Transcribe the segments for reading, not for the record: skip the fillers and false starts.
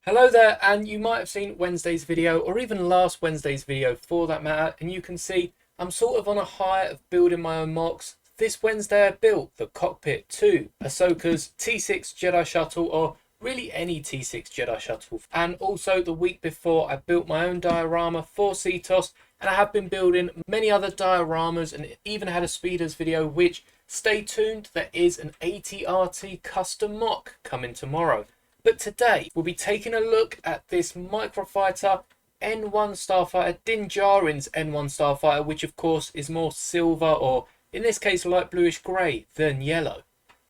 Hello there, and you might have seen Wednesday's video or even last Wednesday's video for that matter, and you can see I'm sort of on a high of building my own mocks. This Wednesday I built the cockpit to Ahsoka's T6 Jedi Shuttle, or really any T6 Jedi Shuttle, and also the week before I built my own diorama for CTOS, and I have been building many other dioramas and even had a speeders video, which stay tuned, there is an ATRT custom mock coming tomorrow. But today we'll be taking a look at this Microfighter N-1 Starfighter, Din Djarin's N-1 Starfighter, which of course is more silver, or in this case light bluish grey, than yellow.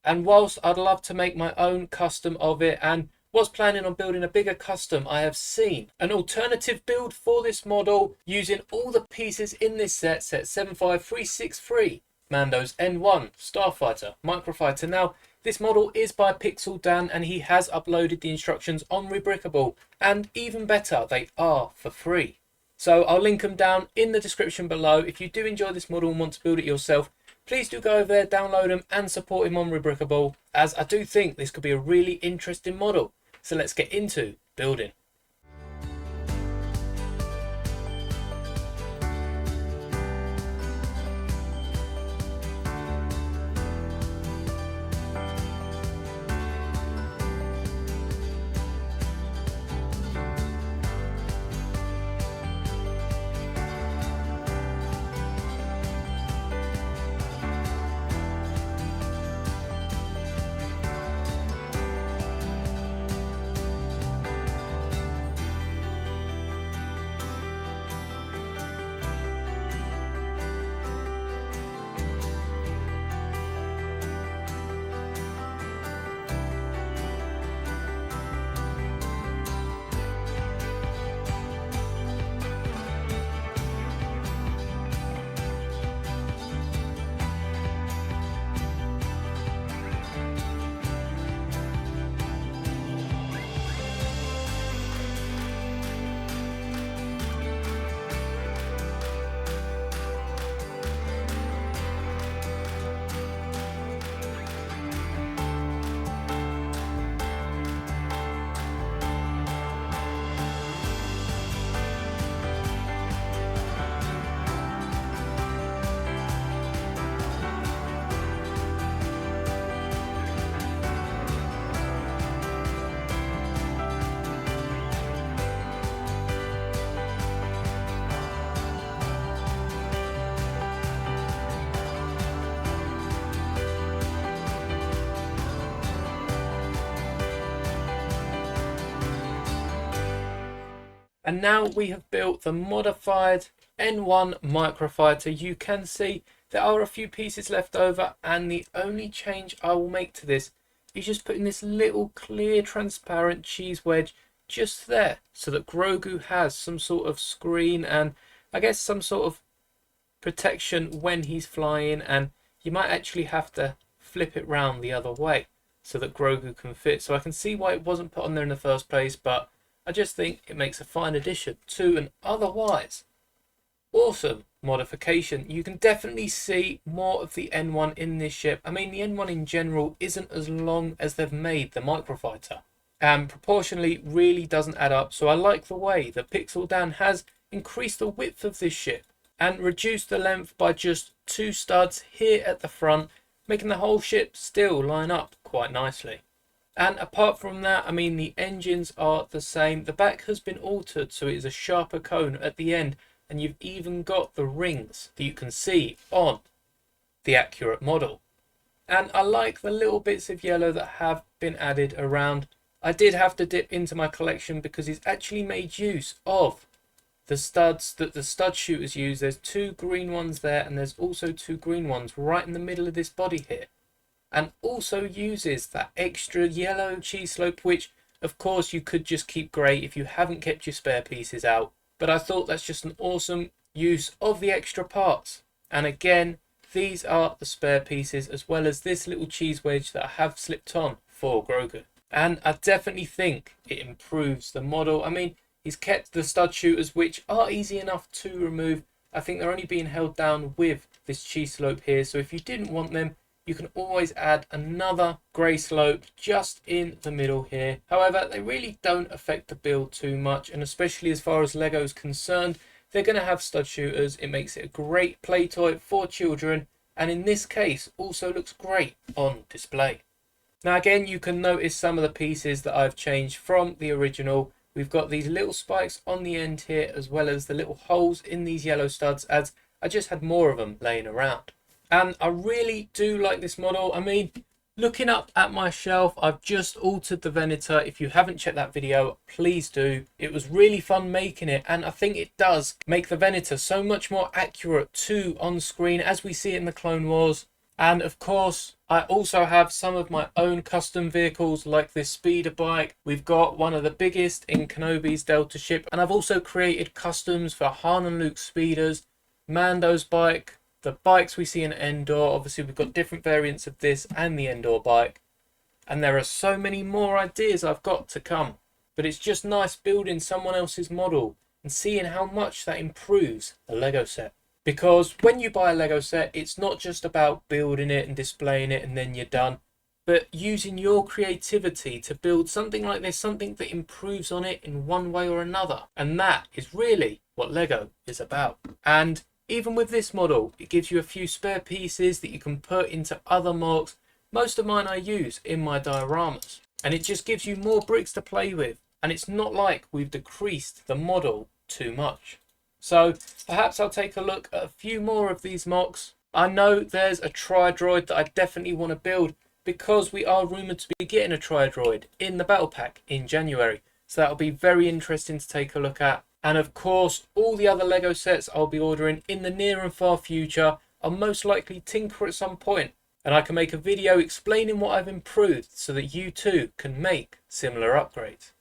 And whilst I'd love to make my own custom of it and was planning on building a bigger custom, I have seen an alternative build for this model using all the pieces in this set 75363, Mando's N-1 Starfighter Microfighter. Now, this model is by Pixel Dan, and he has uploaded the instructions on Rebrickable, and even better, they are for free. So I'll link them down in the description below. If you do enjoy this model and want to build it yourself, please do go over there, download them and support him on Rebrickable, as I do think this could be a really interesting model. So let's get into building. And now we have built the modified N-1 Microfighter. You can see there are a few pieces left over, and the only change I will make to this is just putting this little clear transparent cheese wedge just there, so that Grogu has some sort of screen and I guess some sort of protection when he's flying, and you might actually have to flip it round the other way so that Grogu can fit. So I can see why it wasn't put on there in the first place, but I just think it makes a fine addition to an otherwise awesome modification. You can definitely see more of the N1 in this ship. I mean, the N1 in general isn't as long as they've made the Microfighter, and proportionally really doesn't add up. So I like the way that Pixel Dan has increased the width of this ship and reduced the length by just 2 studs here at the front, making the whole ship still line up quite nicely. And apart from that, I mean, the engines are the same. The back has been altered, so it is a sharper cone at the end, and you've even got the rings that you can see on the accurate model. And I like the little bits of yellow that have been added around. I did have to dip into my collection because he's actually made use of the studs that the stud shooters use. There's 2 green ones there, and there's also 2 green ones right in the middle of this body here. And also uses that extra yellow cheese slope, which of course you could just keep grey if you haven't kept your spare pieces out. But I thought that's just an awesome use of the extra parts. And again, these are the spare pieces, as well as this little cheese wedge that I have slipped on for Grogu. And I definitely think it improves the model. I mean, he's kept the stud shooters, which are easy enough to remove. I think they're only being held down with this cheese slope here. So if you didn't want them, you can always add another grey slope just in the middle here. However, they really don't affect the build too much, and especially as far as Lego is concerned, they're going to have stud shooters. It makes it a great play toy for children, and in this case also looks great on display. Now again, you can notice some of the pieces that I've changed from the original. We've got these little spikes on the end here, as well as the little holes in these yellow studs, as I just had more of them laying around. And I really do like this model. I mean, looking up at my shelf, I've just altered the Venator. If you haven't checked that video, please do. It was really fun making it, and I think it does make the Venator so much more accurate to on screen as we see it in the Clone Wars. And of course, I also have some of my own custom vehicles like this speeder bike. We've got one of the biggest in Kenobi's Delta ship, and I've also created customs for Han and Luke's speeders, Mando's bike, the bikes we see in Endor. Obviously we've got different variants of this and the Endor bike, and there are so many more ideas I've got to come. But it's just nice building someone else's model and seeing how much that improves a Lego set. Because when you buy a Lego set, it's not just about building it and displaying it and then you're done, but using your creativity to build something like this, something that improves on it in one way or another. And that is really what Lego is about. And even with this model, it gives you a few spare pieces that you can put into other MOCs. Most of mine I use in my dioramas. And it just gives you more bricks to play with. And it's not like we've decreased the model too much. So perhaps I'll take a look at a few more of these MOCs. I know there's a Tri-Droid that I definitely want to build, because we are rumoured to be getting a Tri-Droid in the battle pack in January. So that'll be very interesting to take a look at. And of course, all the other Lego sets I'll be ordering in the near and far future. I'll most likely tinker at some point, and I can make a video explaining what I've improved so that you too can make similar upgrades.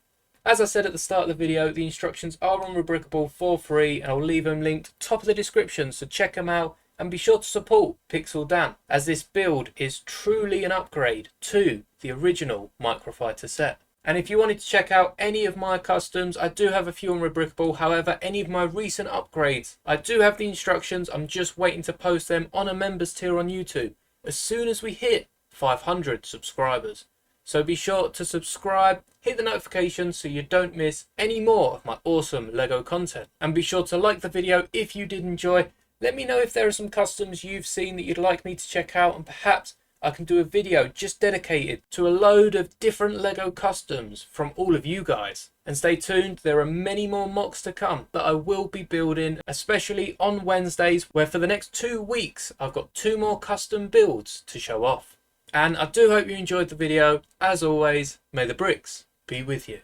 As I said at the start of the video, the instructions are on Rubricable for free, and I'll leave them linked top of the description, so check them out and be sure to support Pixel Dan, as this build is truly an upgrade to the original Microfighter set. And if you wanted to check out any of my customs, I do have a few on Rubricable. However, any of my recent upgrades, I do have the instructions. I'm just waiting to post them on a members tier on YouTube as soon as we hit 500 subscribers. So be sure to subscribe, hit the notifications so you don't miss any more of my awesome Lego content. And be sure to like the video if you did enjoy. Let me know if there are some customs you've seen that you'd like me to check out, and perhaps I can do a video just dedicated to a load of different Lego customs from all of you guys. And stay tuned, there are many more MOCs to come that I will be building, especially on Wednesdays, where for the next 2 weeks I've got 2 more custom builds to show off. And I do hope you enjoyed the video. As always, may the bricks be with you.